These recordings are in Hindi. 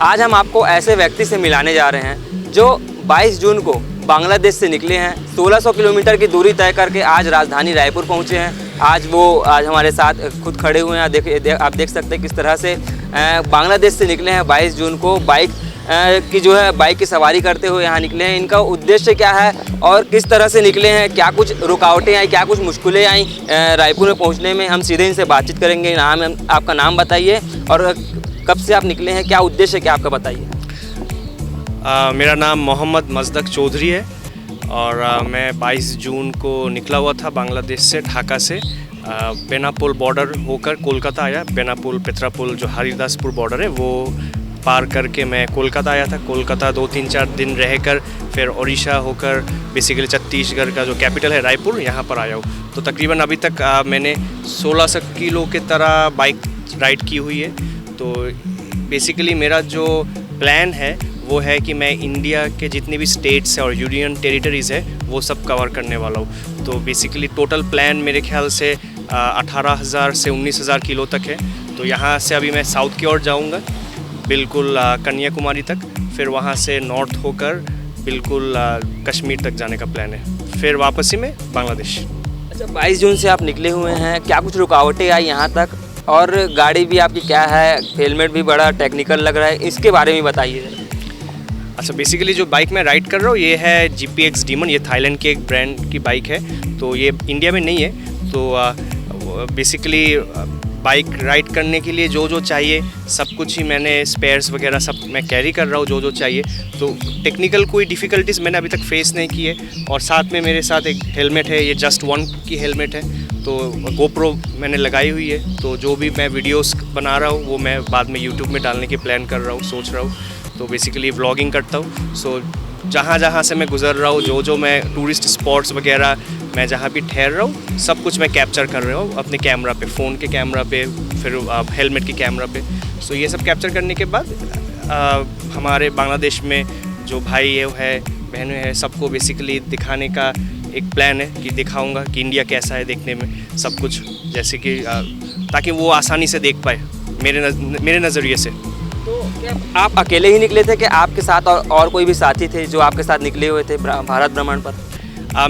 आज हम आपको ऐसे व्यक्ति से मिलाने जा रहे हैं जो 22 जून को बांग्लादेश से निकले हैं। 1600 किलोमीटर की दूरी तय करके आज राजधानी रायपुर पहुंचे हैं। आज हमारे साथ खुद खड़े हुए हैं। आप देख सकते हैं किस तरह से बांग्लादेश से निकले हैं। 22 जून को बाइक की सवारी करते हुए यहाँ निकले हैं। इनका उद्देश्य क्या है और किस तरह से निकले हैं, क्या कुछ रुकावटें आई, क्या कुछ मुश्किलें आई रायपुर में पहुँचने में, हम सीधे इनसे बातचीत करेंगे। आपका नाम बताइए और कब से आप निकले हैं, क्या उद्देश्य क्या आपका बताइए। मेरा नाम मोहम्मद मजदक चौधरी है और मैं 22 जून को निकला हुआ था बांग्लादेश से, ढाका से। बेनापोल बॉर्डर होकर कोलकाता आया। बेनापोल पेत्रापोल जो हरिदासपुर बॉर्डर है वो पार करके मैं कोलकाता आया था। कोलकाता 2-3-4 दिन रहकर फिर उड़ीसा होकर बेसिकली छत्तीसगढ़ का जो कैपिटल है रायपुर, यहाँ पर आया हूँ। तो तकरीबन अभी तक मैंने 1600 किलो के तरह बाइक राइड की हुई है। तो बेसिकली मेरा जो प्लान है वो है कि मैं इंडिया के जितने भी स्टेट्स और यूनियन टेरिटरीज़ है वो सब कवर करने वाला हूँ। तो बेसिकली टोटल प्लान मेरे ख्याल से 18,000 से 19,000 किलो तक है। तो यहाँ से अभी मैं साउथ की ओर जाऊँगा बिल्कुल कन्याकुमारी तक, फिर वहाँ से नॉर्थ होकर बिल्कुल कश्मीर तक जाने का प्लान है, फिर वापसी में बांग्लादेश। अच्छा, 22 जून से आप निकले हुए हैं, क्या कुछ रुकावटें आई यहाँ तक और गाड़ी भी आपकी क्या है, हेलमेट भी बड़ा टेक्निकल लग रहा है, इसके बारे में बताइए। अच्छा, बेसिकली जो बाइक मैं राइड कर रहा हूँ ये है GPX Demon। ये थाईलैंड की एक ब्रांड की बाइक है, तो ये इंडिया में नहीं है। तो बेसिकली बाइक राइड करने के लिए जो चाहिए सब कुछ ही मैंने स्पेयर्स वगैरह सब मैं कैरी कर रहा हूँ जो चाहिए। तो टेक्निकल कोई डिफ़िकल्टीज़ मैंने अभी तक फेस नहीं की है। और साथ में मेरे साथ एक हेलमेट है, ये जस्ट वन की हेलमेट है। तो GoPro मैंने लगाई हुई है। तो जो भी मैं वीडियोस बना रहा हूँ वो मैं बाद में YouTube में डालने के प्लान कर रहा हूँ, सोच रहा हूँ। तो बेसिकली व्लॉगिंग करता हूँ। सो जहाँ से मैं गुज़र रहा हूँ, जो मैं टूरिस्ट स्पॉट्स वगैरह मैं जहाँ भी ठहर रहा हूँ सब कुछ मैं कैप्चर कर रहा हूँ अपने कैमरा पे, फ़ोन के कैमरा पे, फिर हेलमेट के कैमरा पे। सो ये सब कैप्चर करने के बाद हमारे बांग्लादेश में जो भाई है बहनें हैं सबको बेसिकली दिखाने का एक प्लान है कि दिखाऊंगा कि इंडिया कैसा है देखने में सब कुछ, जैसे कि ताकि वो आसानी से देख पाए मेरे नज़रिए से। तो क्या आप अकेले ही निकले थे कि आपके साथ और कोई भी साथी थे जो आपके साथ निकले हुए थे भारत भ्रमण पर?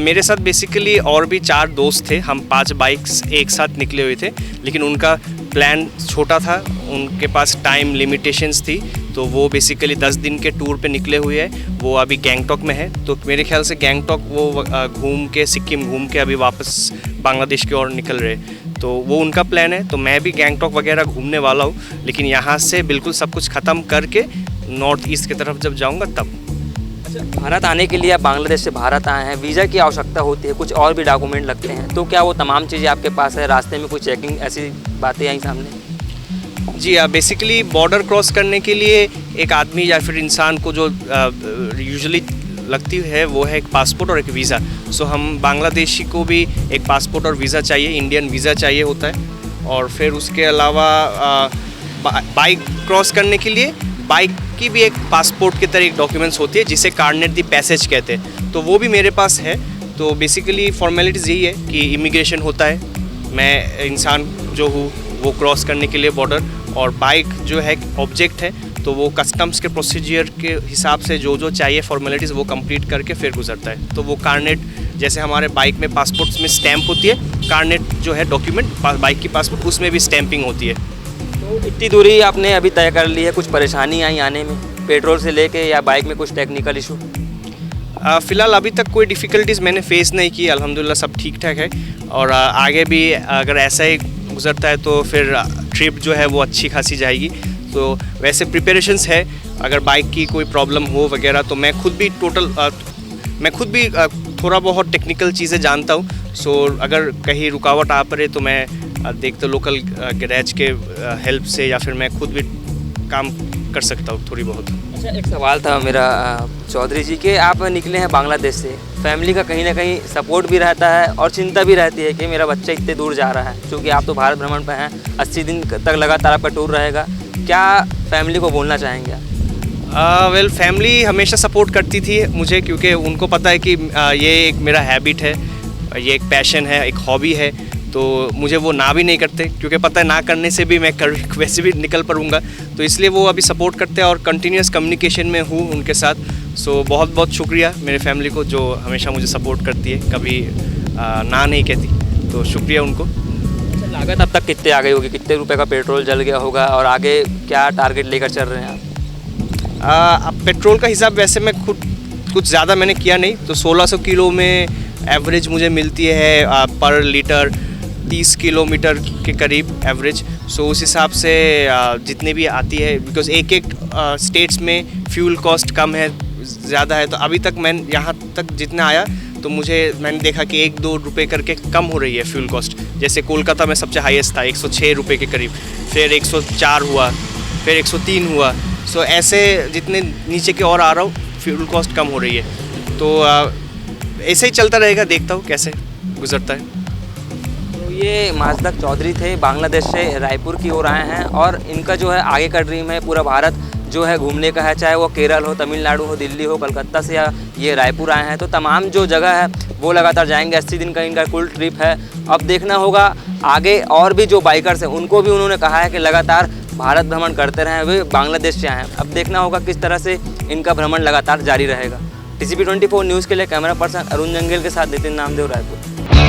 मेरे साथ बेसिकली और भी 4 दोस्त थे। हम 5 बाइक्स एक साथ निकले हुए थे, लेकिन उनका प्लान छोटा था, उनके पास टाइम लिमिटेशंस थी। तो वो बेसिकली 10 दिन के टूर पे निकले हुए हैं। वो अभी गैंगटॉक में है। तो मेरे ख्याल से गैंगटॉक वो घूम के सिक्किम घूम के अभी वापस बांग्लादेश की ओर निकल रहे। तो वो उनका प्लान है। तो मैं भी गैंगटॉक वगैरह घूमने वाला हूँ, लेकिन यहाँ से बिल्कुल सब कुछ ख़त्म करके नॉर्थ ईस्ट की तरफ जब जाऊँगा तब। अच्छा, भारत आने के लिए आप बांग्लादेश से भारत आए हैं, वीज़ा की आवश्यकता होती है, कुछ और भी डॉक्यूमेंट लगते हैं, तो क्या वो तमाम चीज़ें आपके पास है? रास्ते में कोई चेकिंग ऐसी बातें आई सामने? जी हाँ, बेसिकली बॉर्डर क्रॉस करने के लिए एक आदमी या फिर इंसान को जो यूजुअली लगती है वो है एक पासपोर्ट और एक वीज़ा। सो हम बांग्लादेशी को भी एक पासपोर्ट और वीज़ा चाहिए, इंडियन वीज़ा चाहिए होता है। और फिर उसके अलावा बाइक क्रॉस करने के लिए बाइक की भी एक पासपोर्ट की तरह एक डॉक्यूमेंट्स होती है जिसे कार्नेट दी पैसेज कहते हैं। तो वो भी मेरे पास है। तो बेसिकली फॉर्मेलिटीज़ यही है कि इमिग्रेशन होता है, मैं इंसान जो हूँ वो क्रॉस करने के लिए बॉर्डर, और बाइक जो है ऑब्जेक्ट है तो वो कस्टम्स के प्रोसीजर के हिसाब से जो चाहिए फॉर्मेलिटीज़ वो कंप्लीट करके फिर गुजरता है। तो वो कार्नेट जैसे हमारे बाइक में पासपोर्ट्स में स्टैंप होती है, कार्नेट जो है डॉक्यूमेंट बाइक की पासपोर्ट उसमें भी स्टैंपिंग होती है। तो इतनी दूरी आपने अभी तय कर ली है, कुछ परेशानी आई आने में पेट्रोल से लेके या बाइक में कुछ टेक्निकल इशू? फ़िलहाल अभी तक कोई डिफ़िकल्टीज़ मैंने फ़ेस नहीं की, अल्हम्दुलिल्लाह सब ठीक ठाक है। और आगे भी अगर ऐसा ही गुजरता है तो फिर ट्रिप जो है वो अच्छी खासी जाएगी। तो वैसे प्रिपरेशंस है, अगर बाइक की कोई प्रॉब्लम हो वगैरह तो मैं खुद भी थोड़ा बहुत टेक्निकल चीज़ें जानता हूँ। सो अगर कहीं रुकावट आ पड़े तो मैं देखता लोकल गैरेज के हेल्प से या फिर मैं खुद भी काम कर सकता हूँ थोड़ी बहुत। अच्छा, एक सवाल था मेरा चौधरी जी के, आप निकले हैं बांग्लादेश से, फैमिली का कहीं ना कहीं सपोर्ट भी रहता है और चिंता भी रहती है कि मेरा बच्चा इतने दूर जा रहा है, क्योंकि आप तो भारत भ्रमण पर हैं, 80 दिन तक लगातार आपका टूर रहेगा, क्या फैमिली को बोलना चाहेंगे आप? वेल, फैमिली हमेशा सपोर्ट करती थी मुझे, क्योंकि उनको पता है कि ये एक मेरा हैबिट है, ये एक पैशन है, एक हॉबी है। तो मुझे वो ना भी नहीं करते, क्योंकि पता है ना करने से भी मैं वैसे भी निकल पड़ूंगा, तो इसलिए वो अभी सपोर्ट करते हैं और कंटिन्यूस कम्युनिकेशन में हूँ उनके साथ। सो बहुत बहुत शुक्रिया मेरे फैमिली को जो हमेशा मुझे सपोर्ट करती है, कभी ना नहीं कहती, तो शुक्रिया उनको। लागत अब तक कितने आ गई होगी, कितने रुपए का पेट्रोल जल गया होगा और आगे क्या टारगेट लेकर चल रहे हैं आप? अब पेट्रोल का हिसाब वैसे मैं खुद कुछ ज़्यादा मैंने किया नहीं, तो 1600 किलो में एवरेज मुझे मिलती है पर लीटर 30 किलोमीटर के करीब एवरेज। सो उस हिसाब से जितने भी आती है, बिकॉज एक एक स्टेट्स में फ्यूल कॉस्ट कम है, ज़्यादा है, तो अभी तक मैं यहाँ तक जितना आया तो मैंने देखा कि 1-2 रुपये करके कम हो रही है फ्यूल कॉस्ट। जैसे कोलकाता में सबसे हाईएस्ट था 106 रुपये के करीब, फिर 104 हुआ, फिर 103 हुआ। सो ऐसे जितने नीचे के और आ रहा हूँ फ्यूल कॉस्ट कम हो रही है, तो ऐसे ही चलता रहेगा, देखता हूँ कैसे गुजरता है। तो ये माजदक चौधरी थे, बांग्लादेश से रायपुर की ओर आए हैं और इनका जो है आगे का ड्रीम है पूरा भारत जो है घूमने का है, चाहे वो केरल हो, तमिलनाडु हो, दिल्ली हो, कलकत्ता से या ये रायपुर आए हैं, तो तमाम जो जगह है वो लगातार जाएंगे। 80 दिन का इनका कुल ट्रिप है। अब देखना होगा आगे और भी जो बाइकर्स हैं उनको भी उन्होंने कहा है कि लगातार भारत भ्रमण करते रहें, वे बांग्लादेश से आए हैं। अब देखना होगा किस तरह से इनका भ्रमण लगातार जारी रहेगा। TCP24 न्यूज़ के लिए कैमरा पर्सन अरुण जंगेल के साथ नितिन नामदेव, रायपुर।